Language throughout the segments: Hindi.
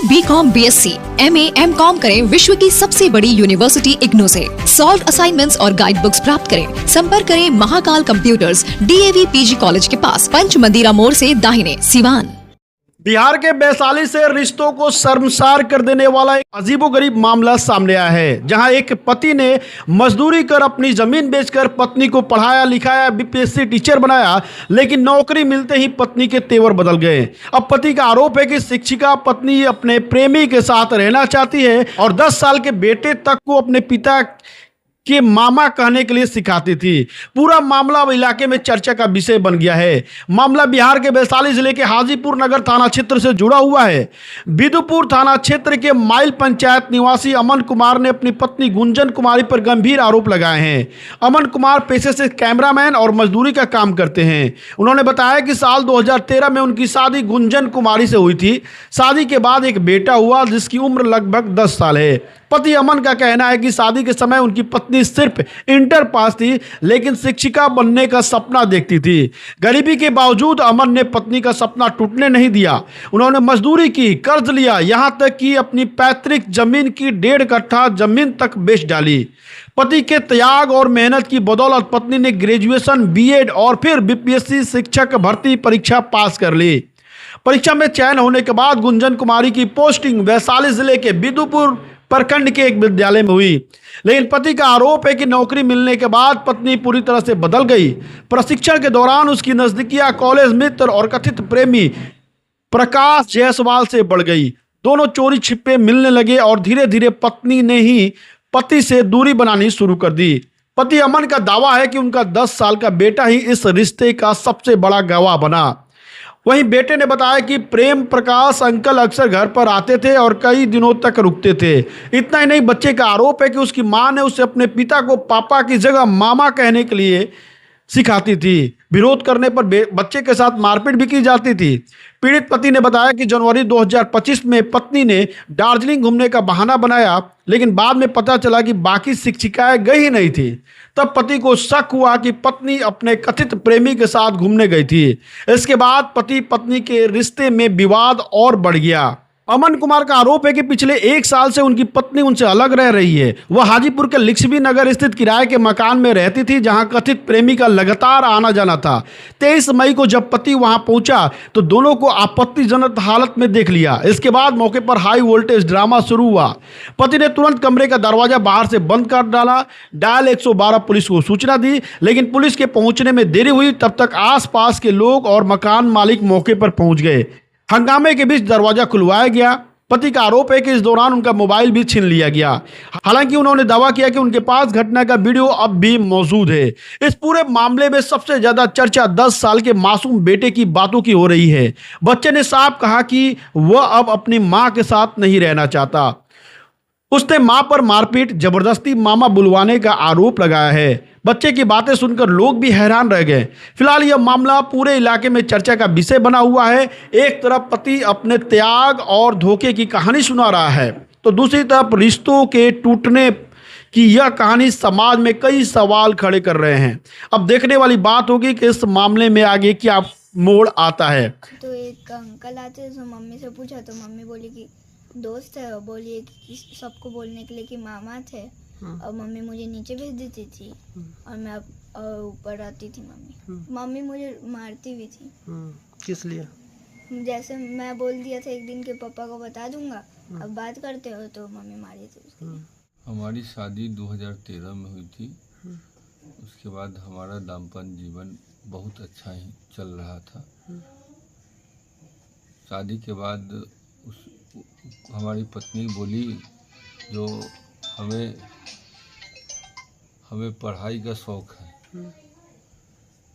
BCom, BSc, MA, MCom करें विश्व की सबसे बड़ी यूनिवर्सिटी इग्नू से। सॉल्व असाइनमेंट्स और गाइड बुक्स प्राप्त करें। संपर्क करें Mahakal computers, DAV PG college के पास, पंच मंदिरा मोड़ से दाहिने, सिवान। बिहार के वैशाली से रिश्तों को शर्मसार कर देने वाला एक अजीबोगरीब मामला सामने आया है, जहां एक पति ने मजदूरी कर अपनी जमीन बेचकर पत्नी को पढ़ाया लिखाया, BPSC टीचर बनाया, लेकिन नौकरी मिलते ही पत्नी के तेवर बदल गए। अब पति का आरोप है कि शिक्षिका पत्नी अपने प्रेमी के साथ रहना चाहती है और 10 साल के बेटे तक को अपने पिता कि मामा कहने के लिए सिखाती थी। पूरा मामला अब इलाके में चर्चा का विषय बन गया है। मामला बिहार के वैशाली जिले के हाजीपुर नगर थाना क्षेत्र से जुड़ा हुआ है। बिदुपुर थाना क्षेत्र के माइल पंचायत निवासी अमन कुमार ने अपनी पत्नी गुंजन कुमारी पर गंभीर आरोप लगाए हैं। अमन कुमार पेशे से कैमरामैन और मजदूरी का काम करते हैं। उन्होंने बताया कि साल 2013 में उनकी शादी गुंजन कुमारी से हुई थी। शादी के बाद एक बेटा हुआ जिसकी उम्र लगभग 10 साल है। पति अमन का कहना है कि शादी के समय उनकी पत्नी सिर्फ इंटर पास थी, लेकिन शिक्षिका बनने का सपना देखती थी। गरीबी के बावजूद अमन ने पत्नी का सपना टूटने नहीं दिया। उन्होंने मजदूरी की, कर्ज लिया, यहां तक कि अपनी पैतृक जमीन की 1.5 कट्ठा जमीन तक बेच डाली। पति के त्याग और मेहनत की बदौलत पत्नी ने ग्रेजुएशन, BEd और फिर BPSC शिक्षक भर्ती परीक्षा पास कर ली। परीक्षा में चयन होने के बाद गुंजन कुमारी की पोस्टिंग वैशाली जिले के बिदुपुर प्रखंड के एक विद्यालय में हुई, लेकिन पति का आरोप है कि नौकरी मिलने के बाद पत्नी पूरी तरह से बदल गई। प्रशिक्षण के दौरान उसकी नजदीकियां कॉलेज मित्र और कथित प्रेमी प्रकाश जायसवाल से बढ़ गई। दोनों चोरी छिपे मिलने लगे और धीरे धीरे पत्नी ने ही पति से दूरी बनानी शुरू कर दी। पति अमन का दावा है कि उनका 10 साल का बेटा ही इस रिश्ते का सबसे बड़ा गवाह बना। वहीं बेटे ने बताया कि प्रेम प्रकाश अंकल अक्सर घर पर आते थे और कई दिनों तक रुकते थे। इतना ही नहीं, बच्चे का आरोप है कि उसकी मां ने उसे अपने पिता को पापा की जगह मामा कहने के लिए सिखाती थी। विरोध करने पर बच्चे के साथ मारपीट भी की जाती थी। पीड़ित पति ने बताया कि जनवरी 2025 में पत्नी ने दार्जिलिंग घूमने का बहाना बनाया, लेकिन बाद में पता चला कि बाकी शिक्षिकाएं गई ही नहीं थी। तब पति को शक हुआ कि पत्नी अपने कथित प्रेमी के साथ घूमने गई थी। इसके बाद पति पत्नी के रिश्ते में विवाद और बढ़ गया। अमन कुमार का आरोप है कि पिछले 1 साल से उनकी पत्नी उनसे अलग रह रही है। वह हाजीपुर के लिक्ष्मी नगर स्थित किराए के मकान में रहती थी, जहां कथित प्रेमी का लगातार आना जाना था। 23 मई को जब पति वहां पहुंचा तो दोनों को आपत्तिजनक हालत में देख लिया। इसके बाद मौके पर हाई वोल्टेज ड्रामा शुरू हुआ। पति ने तुरंत कमरे का दरवाजा बाहर से बंद कर डाला, डायल 112 पुलिस को सूचना दी, लेकिन पुलिस के पहुंचने में देरी हुई। तब तक आसपास के लोग और मकान मालिक मौके पर पहुंच गए। हंगामे के बीच दरवाजा खुलवाया गया। पति का आरोप है कि इस दौरान उनका मोबाइल भी छीन लिया गया। हालांकि उन्होंने दावा किया कि उनके पास घटना का वीडियो अब भी मौजूद है। इस पूरे मामले में सबसे ज्यादा चर्चा 10 साल के मासूम बेटे की बातों की हो रही है। बच्चे ने साफ कहा कि वह अब अपनी मां के साथ नहीं रहना चाहता। उसने मां पर मारपीट, जबरदस्ती मामा बुलवाने का आरोप लगाया है। बच्चे की बातें सुनकर लोग भी हैरान रह गए। फिलहाल यह मामला पूरे इलाके में चर्चा का विषय बना हुआ है। एक तरफ पति अपने त्याग और धोखे की कहानी सुना रहा है, तो दूसरी तरफ रिश्तों के टूटने की यह कहानी समाज में कई सवाल खड़े कर रहे हैं। अब देखने वाली बात होगी कि इस मामले में आगे क्या मोड़ आता है। तो एक अंकल आते तो मम्मी से पूछा तो मम्मी बोली कि दोस्त है, बोलिए कि सबको बोलने के लिए कि मामा थे। और मम्मी मुझे नीचे भेज देती थी और मैं ऊपर आती थी। मम्मी मुझे मारती भी थी। किस लिए? जैसे मैं बोल दिया था एक दिन के पापा को बता दूंगा, अब बात करते हो तो मम्मी मारी थी उसके लिए। हमारी शादी 2013 में हुई थी। उसके बाद हमारा दाम्पत्य जीवन बहुत अच्छा ही चल रहा था। शादी के बाद हमारी पत्नी बोली, जो हमें पढ़ाई का शौक़ है,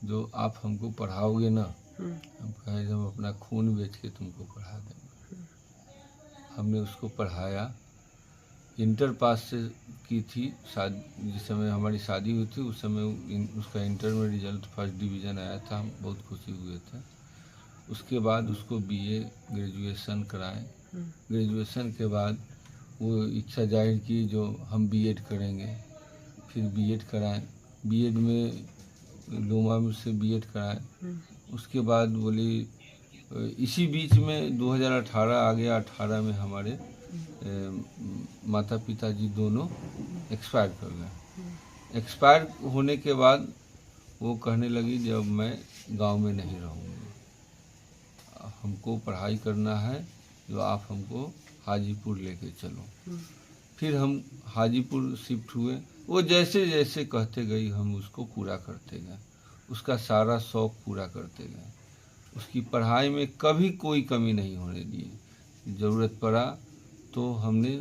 जो आप हमको पढ़ाओगे ना, हम कहे हम अपना खून बेच के तुमको पढ़ा देंगे। हमने उसको पढ़ाया। इंटर पास से की थी। जिस समय हमारी शादी हुई थी उस समय उसका इंटर में रिजल्ट फर्स्ट डिवीज़न आया था। हम बहुत खुशी हुए थे। उसके बाद उसको BA ग्रेजुएशन कराएं। ग्रेजुएशन के बाद वो इच्छा जाहिर की जो हम BEd करेंगे। फिर BEd कराएं। BEd में लोमा में से BEd कराएं। उसके बाद बोली इसी बीच में 2018 आ गया। 18 में हमारे माता पिता जी दोनों एक्सपायर कर गए। एक्सपायर होने के बाद वो कहने लगी जब मैं गांव में नहीं रहूँगी, हमको पढ़ाई करना है, जो आप हमको हाजीपुर लेके चलो। फिर हम हाजीपुर शिफ्ट हुए। वो जैसे जैसे कहते गई हम उसको पूरा करते गए, उसका सारा शौक़ पूरा करते गए। उसकी पढ़ाई में कभी कोई कमी नहीं होने दी। ज़रूरत पड़ा तो हमने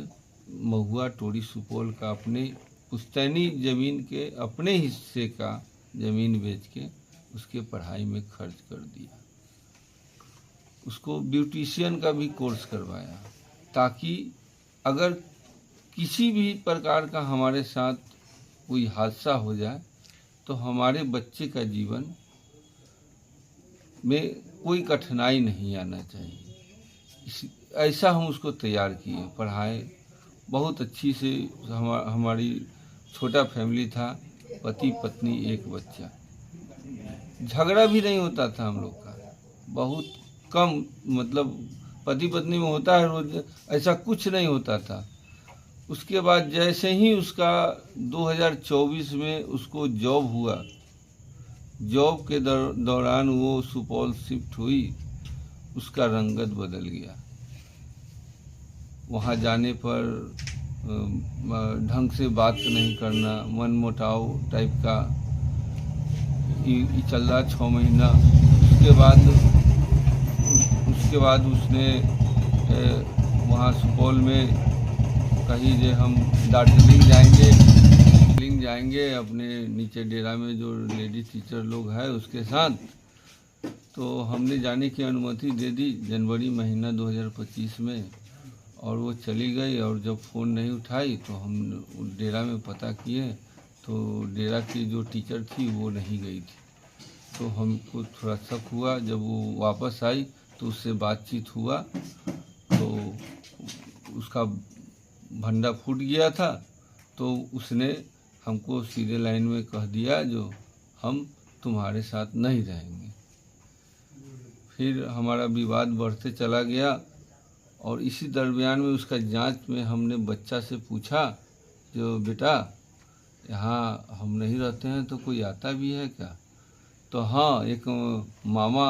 महुआ टोरी सुपौल का अपने पुश्तैनी ज़मीन के अपने हिस्से का ज़मीन बेच के उसके पढ़ाई में खर्च कर दिया। उसको ब्यूटिशियन का भी कोर्स करवाया, ताकि अगर किसी भी प्रकार का हमारे साथ कोई हादसा हो जाए तो हमारे बच्चे का जीवन में कोई कठिनाई नहीं आना चाहिए। ऐसा हम उसको तैयार किए, पढ़ाए बहुत अच्छी से। हमारी छोटा फैमिली था, पति पत्नी एक बच्चा। झगड़ा भी नहीं होता था हम लोग का, बहुत कम, मतलब पति पत्नी में होता है रोज, ऐसा कुछ नहीं होता था। उसके बाद जैसे ही उसका 2024 में उसको जॉब हुआ, जॉब के दौरान वो सुपौल शिफ्ट हुई, उसका रंगत बदल गया। वहाँ जाने पर ढंग से बात नहीं करना, मन मुटाव टाइप का ये चल रहा 6 महीना। उसके बाद उसने वहाँ सुपौल में कही जे हम दार्जिलिंग जाएंगे अपने नीचे डेरा में जो लेडी टीचर लोग हैं उसके साथ। तो हमने जाने की अनुमति दे दी जनवरी महीना 2025 में, और वो चली गई। और जब फ़ोन नहीं उठाई तो हम डेरा में पता किए तो डेरा की जो टीचर थी वो नहीं गई थी। तो हमको थोड़ा शक हुआ। जब वो वापस आई तो उससे बातचीत हुआ तो उसका भंडा फूट गया था। तो उसने हमको सीधे लाइन में कह दिया जो हम तुम्हारे साथ नहीं रहेंगे। फिर हमारा विवाद बढ़ते चला गया, और इसी दरमियान में उसका जांच में हमने बच्चा से पूछा जो बेटा यहाँ हम नहीं रहते हैं तो कोई आता भी है क्या? तो हाँ, एक मामा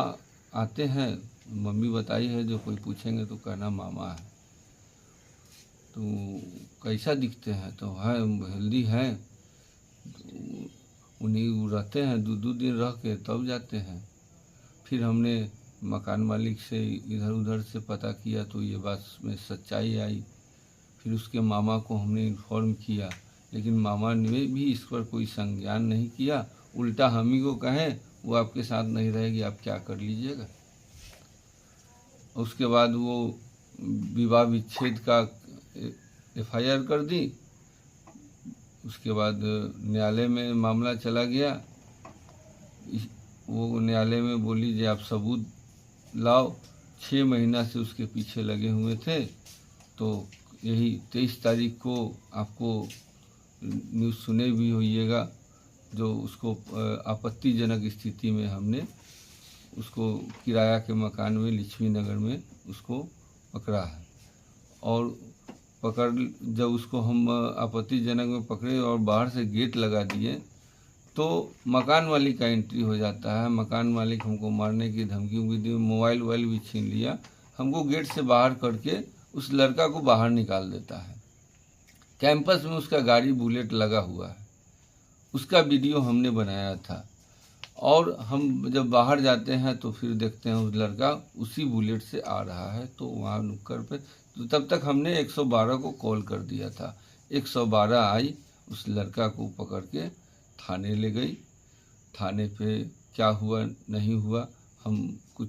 आते हैं, मम्मी बताई है, जो कोई पूछेंगे तो कहना मामा है। तो कैसा दिखते हैं? तो है हेल्दी हैं, उन्हीं रहते हैं, 2 दिन रह के तब जाते हैं। फिर हमने मकान मालिक से इधर उधर से पता किया तो ये बात में सच्चाई आई। फिर उसके मामा को हमने इन्फॉर्म किया, लेकिन मामा ने भी इस पर कोई संज्ञान नहीं किया। उल्टा हम ही को कहें वो आपके साथ नहीं रहेगी, आप क्या कर लीजिएगा। उसके बाद वो विवाह विच्छेद का FIR कर दी। उसके बाद न्यायालय में मामला चला गया। वो न्यायालय में बोली जे आप सबूत लाओ। 6 महीना से उसके पीछे लगे हुए थे। तो यही 23 तारीख को आपको न्यूज़ सुने भी होइएगा, जो उसको आपत्तिजनक स्थिति में हमने उसको किराया के मकान में लक्ष्मी नगर में उसको पकड़ा है। और जब उसको हम आपत्तिजनक में पकड़े और बाहर से गेट लगा दिए तो मकान मालिक का एंट्री हो जाता है। मकान मालिक हमको मारने की धमकी भी दी, मोबाइल भी छीन लिया। हमको गेट से बाहर करके उस लड़का को बाहर निकाल देता है। कैंपस में उसका गाड़ी बुलेट लगा हुआ है, उसका वीडियो हमने बनाया था। और हम जब बाहर जाते हैं तो फिर देखते हैं उस लड़का उसी बुलेट से आ रहा है। तो वहाँ नुक्कड़ पे, तो तब तक हमने 112 को कॉल कर दिया था। 112 आई, उस लड़का को पकड़ के थाने ले गई। थाने पे क्या हुआ नहीं हुआ, हम कुछ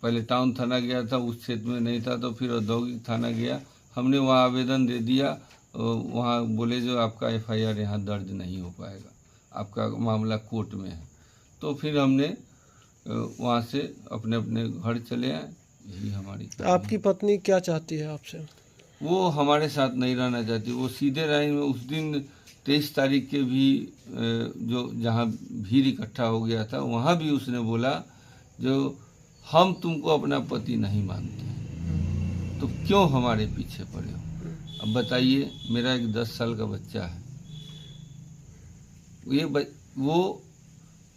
पहले टाउन थाना गया था, उस क्षेत्र में नहीं था, तो फिर औद्योगिक थाना गया। हमने वहाँ आवेदन दे दिया। वहाँ बोले जो आपका FIR यहाँ दर्ज नहीं हो पाएगा, आपका मामला कोर्ट में है। तो फिर हमने वहाँ से अपने अपने घर चले आए। यही हमारी। आपकी पत्नी क्या चाहती है आपसे? वो हमारे साथ नहीं रहना चाहती। वो सीधे लाइन में उस दिन 23 तारीख के भी जो जहाँ भीड़ इकट्ठा हो गया था, वहाँ भी उसने बोला जो हम तुमको अपना पति नहीं मानते तो क्यों हमारे पीछे पड़े हो। अब बताइए, मेरा एक 10 साल का बच्चा है, वो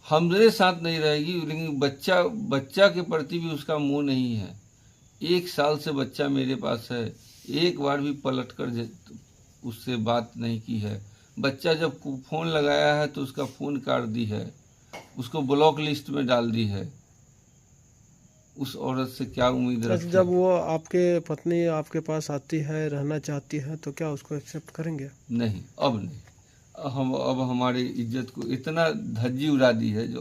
हमारे साथ नहीं रहेगी, लेकिन बच्चा के प्रति भी उसका मोह नहीं है। 1 साल से बच्चा मेरे पास है, एक बार भी पलट कर उससे बात नहीं की है। बच्चा जब फ़ोन लगाया है तो उसका फ़ोन काट दी है, उसको ब्लॉक लिस्ट में डाल दी है। उस औरत से क्या उम्मीद रखें। जब वो आपके पत्नी आपके पास आती है, रहना चाहती है, तो क्या उसको एक्सेप्ट करेंगे? नहीं, अब नहीं। अब हमारी इज्जत को इतना धज्जी उड़ा दी है जो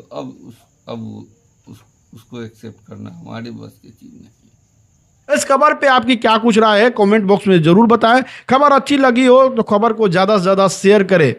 उसको एक्सेप्ट करना हमारे बस की चीज़ नहीं है। इस खबर पे आपकी क्या कुछ राय है, कमेंट बॉक्स में जरूर बताएं। खबर अच्छी लगी हो तो खबर को ज़्यादा से ज़्यादा शेयर करें।